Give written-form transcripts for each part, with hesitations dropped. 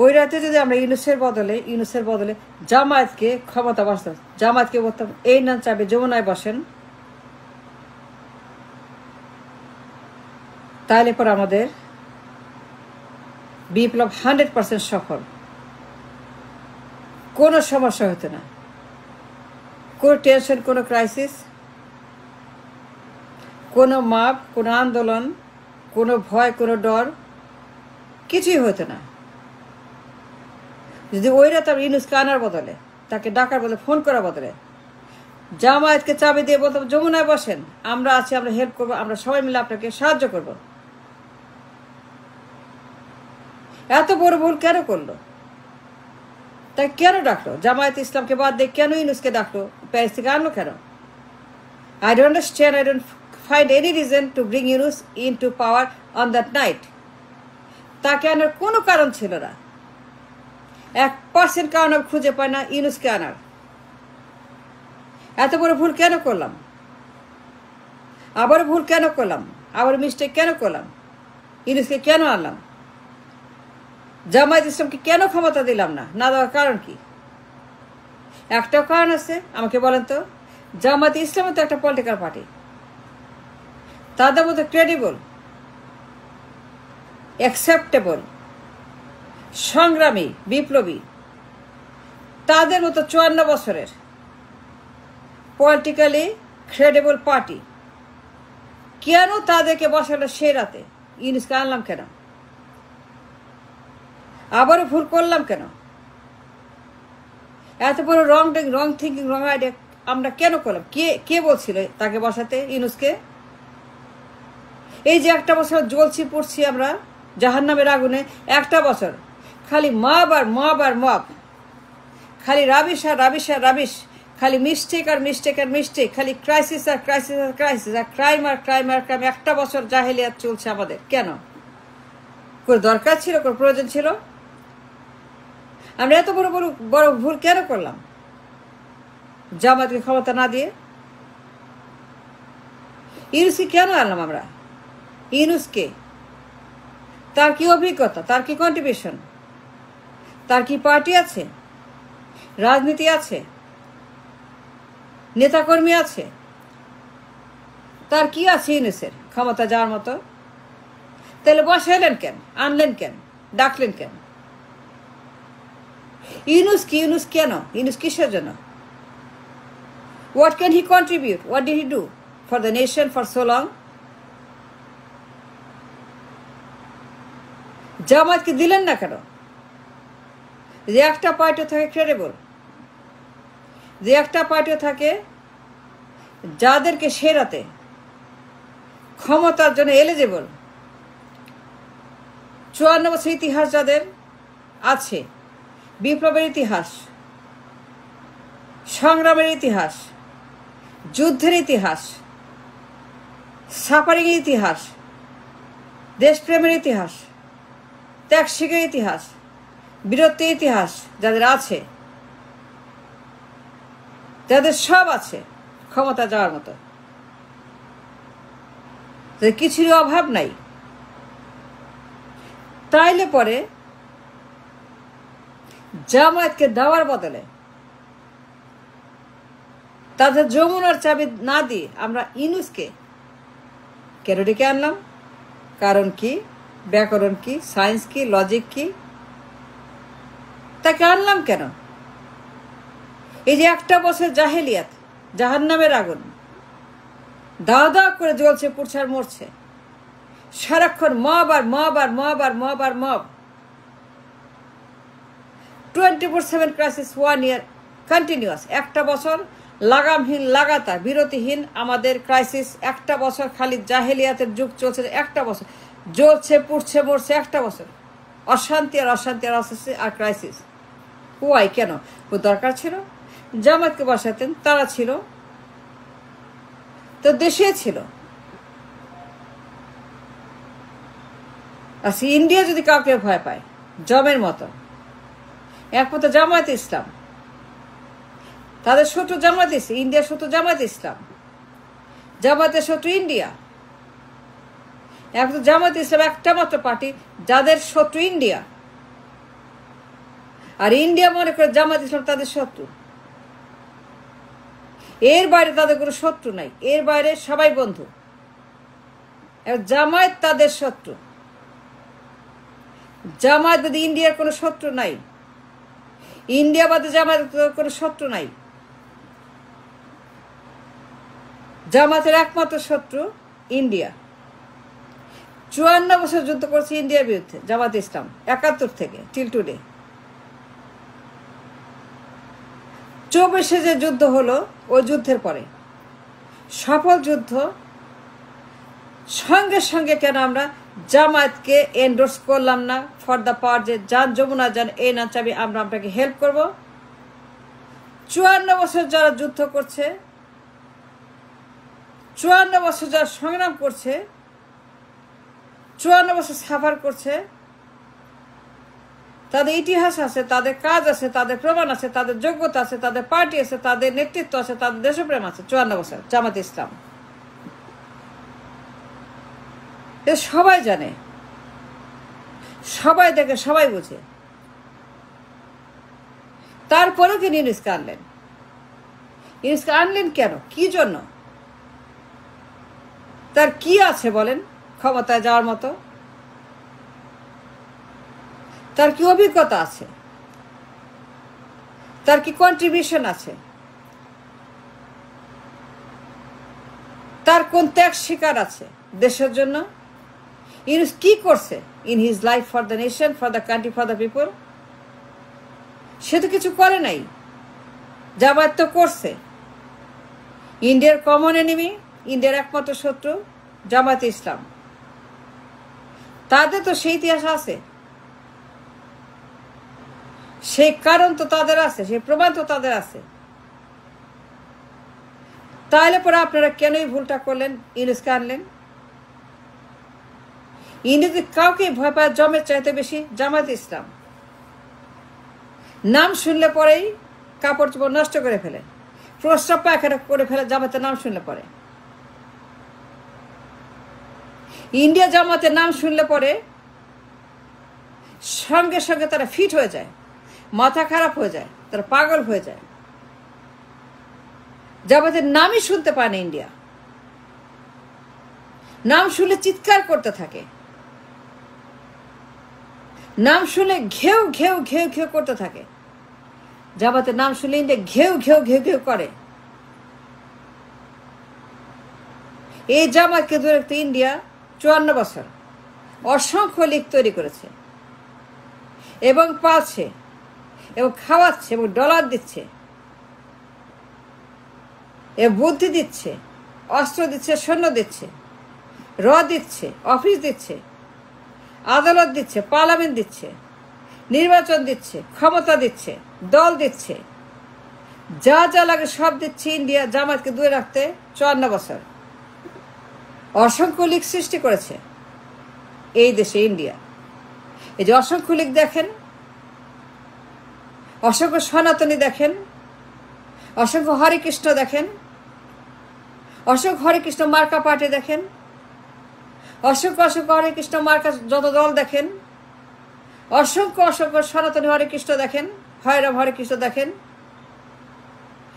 ওই রাতে যদি আমরা ইউনূসের বদলে জামায়াতকে ক্ষমতা বসাতাম, জামায়াতকে বলতাম এই না চাবে যমুনায় বসেন, তাহলে পর আমাদের বিপ্লব 100% সফল, কোনো সমস্যা হতো না, কোনো টেনশন, কোনো ক্রাইসিস, কোনো মাপ, কোনো আন্দোলন, কোনো ভয়, কোনো ডর, কিছুই হতো না। যদি ওই রাতে ইউনূসকে আনার বদলে, তাকে ডাকার বদলে, ফোন করার বদলে জামায়াতকে চাবি দিয়ে বলতাম যমুনায় বসেন, আমরা আছি, আমরা হেল্প করবো, আমরা সবাই মিলে আপনাকে সাহায্য করব, এত বড় ভুল কেন করলো? তাই কেন ডাকলো? জামায়াত ইসলামকে বাদ দিয়ে কেন ইউনূসকে ডাকলো? প্যারিস থেকে আনলো কেন? I don't understand. I don't find any reason to bring Yunus into power on that night. তাকে আনার কোনো কারণ ছিল না, 1% কারণ আমি খুঁজে পাই না ইউনূসকে আনার। এত বড় ভুল কেন করলাম? আবার ভুল কেন করলাম? আবার মিস্টেক কেন করলাম? ইউনূসকে কেন আনলাম? জামায়াত ইসলামকে কেন ক্ষমতা দিলাম না? না দেওয়ার কারণ কি? একটাও কারণ আছে? আমাকে বলেন তো। জামায়াত ইসলাম তো একটা পলিটিক্যাল পার্টি, তাদের মতো ক্রেডিবল, অ্যাকসেপ্টেবল, সংগ্রামী, বিপ্লবী, তাদের মতো 54 বছরের পলিটিক্যালি ক্রেডিবল পার্টি কেন তাদেরকে বসালো সেই রাতে? ইউনূসকে আনলাম কেন? আবারও ভুল করলাম কেন? এত বড় রং থিঙ্কিং, রং আইডিয়া আমরা কেন করলাম? কে বলছিল তাকে বসাতে ইউনূসকে? এই যে একটা বছর জ্বলছি পড়ছি আমরা জাহান্নামের আগুনে, একটা বছর খালি মব আর মব আর মব, খালি রাবিশ আর রাবিশ আর রাবিশ, খালি মিস্টেক আর মিস্টেক আর মিস্টেক, খালি ক্রাইসিস আর ক্রাইসিস আর ক্রাইসিস, আর ক্রাইম আর ক্রাইম আর ক্রাইম। একটা বছর জাহেলিয়াত চলছে আমাদের। কেন? কোনো দরকার ছিল? কোনো প্রয়োজন ছিল? আমরা এত বড় বড় বড় ভুল কেন করলাম জামায়াতকে ক্ষমতা না দিয়ে? ইউনূসকে কেন আনলাম আমরা? ইউনূসকে, তার কি অভিজ্ঞতা, তার কি কন্ট্রিবিউশন, তার কি পার্টি আছে, রাজনীতি আছে, নেতাকর্মী আছে, তার কি আছে ইউনূসের ক্ষমতা যাওয়ার মতো? তাহলে বসাইলেন কেন? আনলেন কেন? ডাকলেন কেন? ইউনূস কি? ইউনূস কেন? ইউনূস কিসের জন্য? What can he contribute? What did he do for the nation for so long? জামায়াতকে দিলেন না কেন? যে একটা পার্টি থাকে ক্রেডিবল, যে একটা পার্টি থাকে যাদেরকে সেরাতে ক্ষমতার জন্য এলিজিবল, 54 বছর ইতিহাস যাদের আছে, বিপ্লবের ইতিহাস, সংগ্রামের ইতিহাস, যুদ্ধের ইতিহাস, সাফারিং ইতিহাস, দেশপ্রেমের ইতিহাস, ত্যাগ শিখের ইতিহাস, বীরত্বের ইতিহাস যাদের আছে, যাদের সব আছে ক্ষমতা যাওয়ার মতো, কিছুরই অভাব নাই, তাইলে পরে জামায়াতকে দেওয়ার বদলে তাদের যমুনার চাবি না দিয়ে আমরা ইউনূসকে কেন ডেকে আনলাম? কারণ কি? ব্যাকরণ কি? সায়েন্স কি? লজিক কি? তাকে আনলাম কেন? এই যে একটা বছর জাহেলিয়াত, জাহান্নামের আগুন দাওয়া দাওয়া করে জ্বলছে, পুড়ছে আর মরছে, সারাক্ষণ মব আর মব আর মব আর মব আর মব, 24/7 ক্রাইসিস, 1 year কন্টিনিউয়াস, একটা বছর লাগামহীন, লাগাতার, বিরতিহীন আমাদের ক্রাইসিস, একটা বছর খালি জাহেলিয়াতের যুগ চলছে, একটা বছর জ্বলছে, পুড়ছে, মরছে, একটা বছর অশান্তি আর অশান্তি আর অশান্তি আর ক্রাইসিস। ওয়াই? কেন? দরকার ছিল জামায়াতকে বসাতেন, তারা ছিল তো দেশে ছিল। আচ্ছা, ইন্ডিয়া যদি কাউকে ভয় পায় জমের মতো, একমাত্র জামায়াত ইসলাম, তাদের শত্রু জামায়াত ইসলাম, ইন্ডিয়ার শত্রু জামায়াত ইসলাম, জামায়াতের শত্রু ইন্ডিয়া। একমাত্র জামায়াত ইসলাম একটা মাত্র পার্টি যাদের শত্রু ইন্ডিয়া, আর ইন্ডিয়া মনে করে জামাত ইসলাম তাদের শত্রু। এর বাইরে তাদের কোনো শত্রু নাই, এর বাইরে সবাই বন্ধু। জামায়াত তাদের শত্রু। জামায়াত বাদে ইন্ডিয়ার কোনো শত্রু নাই, ইন্ডিয়া বাদে জামায়াতের কোনো শত্রু নাই। জামাতের একমাত্র শত্রু ইন্ডিয়া। 54 বছর যুদ্ধ করছে ইন্ডিয়ার বিরুদ্ধে জামাত ইসলাম, 71 থেকে টিল টুডে। 24-এ যে যুদ্ধ হলো, ওই যুদ্ধের পরে সফল যুদ্ধ, সঙ্গে সঙ্গে কেন আমরা জামায়াতকে এন্ডোর্স করলাম না ফর দ্য পাওয়ার, যে যান যমুনা যান এই না চাবি, আমরা আপনাকে হেল্প করব। 54 বছর যারা যুদ্ধ করছে, 54 বছর যারা সংগ্রাম করছে, 54 বছর সাফার করছে, তাদের ইতিহাস আছে, তাদের কাজ আছে, তাদের প্রমাণ আছে, তাদের যোগ্যতা আছে, তাদের পার্টি আছে, তাদের নেতৃত্ব আছে, তাদের দেশপ্রেম আছে। 54 বছর জামাত ইসলাম, এ সবাই জানে, সবাই দেখে, সবাই বুঝে। তারপরেও তিনি ইউনুসকে আনলেন। ইউনুসকে আনলেন কেন, কি জন্য? তার কি আছে বলেন ক্ষমতায় যাওয়ার মতো? তার কি অভিজ্ঞতা আছে? তার কি কন্ট্রিবিউশন আছে? তার কোন ত্যাগ স্বীকার আছে দেশের জন্য? ইউনুস কি করছে in his life for the nation, for the country, for the people? সে তো কিছু করে নাই। জামায়াত তো করছে। ইন্ডিয়ার কমন এনিমি, ইন্ডিয়ার একমাত্র শত্রু জামায়াত ইসলাম, তাদের তো সেই ইতিহাস আছে, সেই কারণ তো তাদের আছে, সেই প্রমাণ তো তাদের আছে। তাহলে পরে আপনারা কেন এই ভুলটা করলেন, ইউনুসকে আনলেন? ইন্ডিয়াতে কাউকে ভয় পায় জমের চাইতে বেশি জামায়াত ইসলাম। নাম শুনলে পরেই কাপড় চোপড় নষ্ট করে ফেলে, প্রস্রাব পায়খানা করে ফেলে জামাতের নাম শুনলে পরে। ইন্ডিয়া জামাতের নাম শুনলে পরে সঙ্গে সঙ্গে তারা ফিট হয়ে যায়, মাথা খারাপ হয়ে যায়, তারা পাগল হয়ে যায়। জামাতের নামই শুনতে পায় না ইন্ডিয়া, নাম শুনলে চিৎকার করতে থাকে, নাম শুনে ঘেউ ঘেউ ঘেউ ঘেউ করতে থাকে। জামাতের নাম শুনলে ইন্ডিয়া ঘেউ ঘেউ ঘেউ ঘেউ করে। এই জামাতকে ধরে রাখতে ইন্ডিয়া 54 বছর অসংখ্য লীগ তৈরি করেছে এবং পালছে এবং খাওয়াচ্ছে এবং ডলার দিচ্ছে, এ বুদ্ধি দিচ্ছে, অস্ত্র দিচ্ছে, সৈন্য দিচ্ছে, দিচ্ছে, অফিস দিচ্ছে, আদালত দিচ্ছে, পার্লামেন্ট দিচ্ছে, নির্বাচন দিচ্ছে, ক্ষমতা দিচ্ছে, দল দিচ্ছে, যা যা লাগে সব দিচ্ছে ইন্ডিয়া জামাতকে দূরে রাখতে 54 বছর। অসংখ্য লীগ সৃষ্টি করেছে এই দেশে ইন্ডিয়া। এই যে অসংখ্য লীগ দেখেন, অসংখ্য সনাতনী দেখেন, অসংখ্য হরেকৃষ্ণ দেখেন, অসংখ্য হরেকৃষ্ণ মার্কা পার্টি দেখেন, অসংখ্য অসংখ্য হরেকৃষ্ণ মার্কা যত দল দেখেন, অসংখ্য অসংখ্য সনাতনী হরেকৃষ্ণ দেখেন, হয়রাম হরেকৃষ্ণ দেখেন।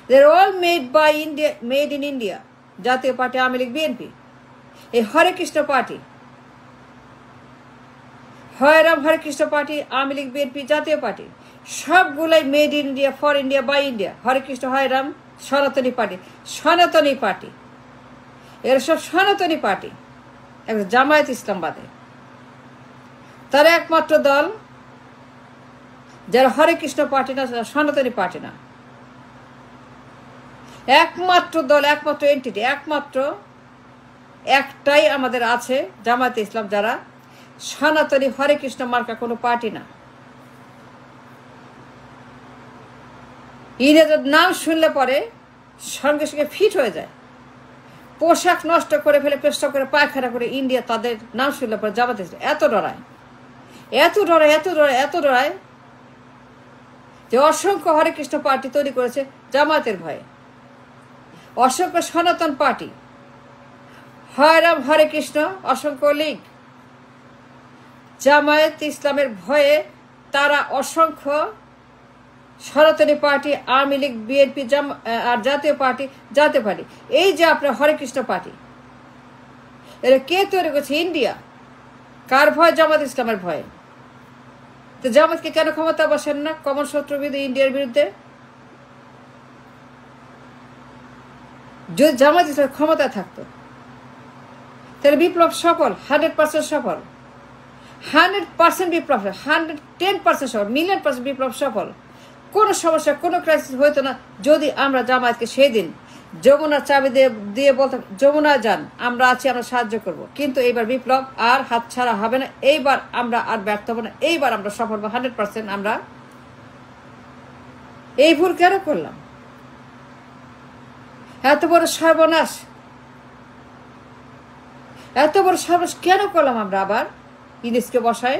They are all made by India, made in India. Jatiya party, Awami League, BNP, এই হরেকৃষ্ণ পার্টি, হয়রাম Hare Krishna party, Awami League, BNP, Jatiya party, সবগুলাই made in India, for India, by India. Hare Krishna, হয়রাম, সনাতনী পার্টি, সনাতনী পার্টি, এরা সব সনাতনী পার্টি। একদম জামায়াত ইসলাম বাদে তারা একমাত্র দল যারা হরেকৃষ্ণ পার্টি না, সনাতনী পার্টি না। একমাত্র দল, একমাত্র এন্টিটি, একমাত্র একটাই আমাদের আছে জামায়াত ইসলাম, যারা সনাতনী হরেকৃষ্ণ মার্কা কোনো পার্টি না। ইংরেজের নাম শুনলে পরে সঙ্গে সঙ্গে ফিট হয়ে যায়, পোশাক নষ্ট করে ফেলে, পেশাব করে, পায়খানা করে ইন্ডিয়া তাদের নাম শুনলে পরে জামায়াত ইসলাম এত ডরায়, এত ডরায়, এত ডরায়, এত ডরায় যে অসংখ্য হরেকৃষ্ণ পার্টি তৈরি করেছে জামায়াতের ভয়ে। অসংখ্য সনাতন পার্টি, হয়রাম হরেকৃষ্ণ, অসংখ্য লীগ, জামায়াত ইসলামের ভয়ে তারা অসংখ্য সনাতনী পার্টি, আওয়ামী লীগ, বিএনপি, আর জাতীয় পার্টি, এই যে আপনার হরে কৃষ্ণ পার্টি, এরা কে তৈরি করছে? ইন্ডিয়া। কার ভয়? জামাত ইসলামের ভয়ে। তো জামাতকে কেন ক্ষমতা বসেন না কমন শত্রুবিরোধী ইন্ডিয়ার বিরুদ্ধে? যদি জামাত ইসলাম ক্ষমতা থাকতো তাহলে বিপ্লব সফল, 100% সফল, 100% বিপ্লব, 110% সফল, মিলিয়ন% বিপ্লব সফল। কোনো সমস্যা, কোনো ক্রাইসিস হইতো না যদি আমরা জামায়াতকে সেই দিন যমুনা চাবি দিয়ে বলতাম, যমুনা যান, আমরা আছি, আমরা সাহায্য করব। কিন্তু এইবার বিপ্লব আর হাতছাড়া হবে না, এইবার আমরা আর ব্যর্থ হবো না, এইবার আমরা সফল হবো 100%। আমরা এই ভুল কেন করলাম? এত বড় সর্বনাশ, এত বড় সর্বনাশ কেন করলাম আমরা আবার ইংলিশকে বসায়?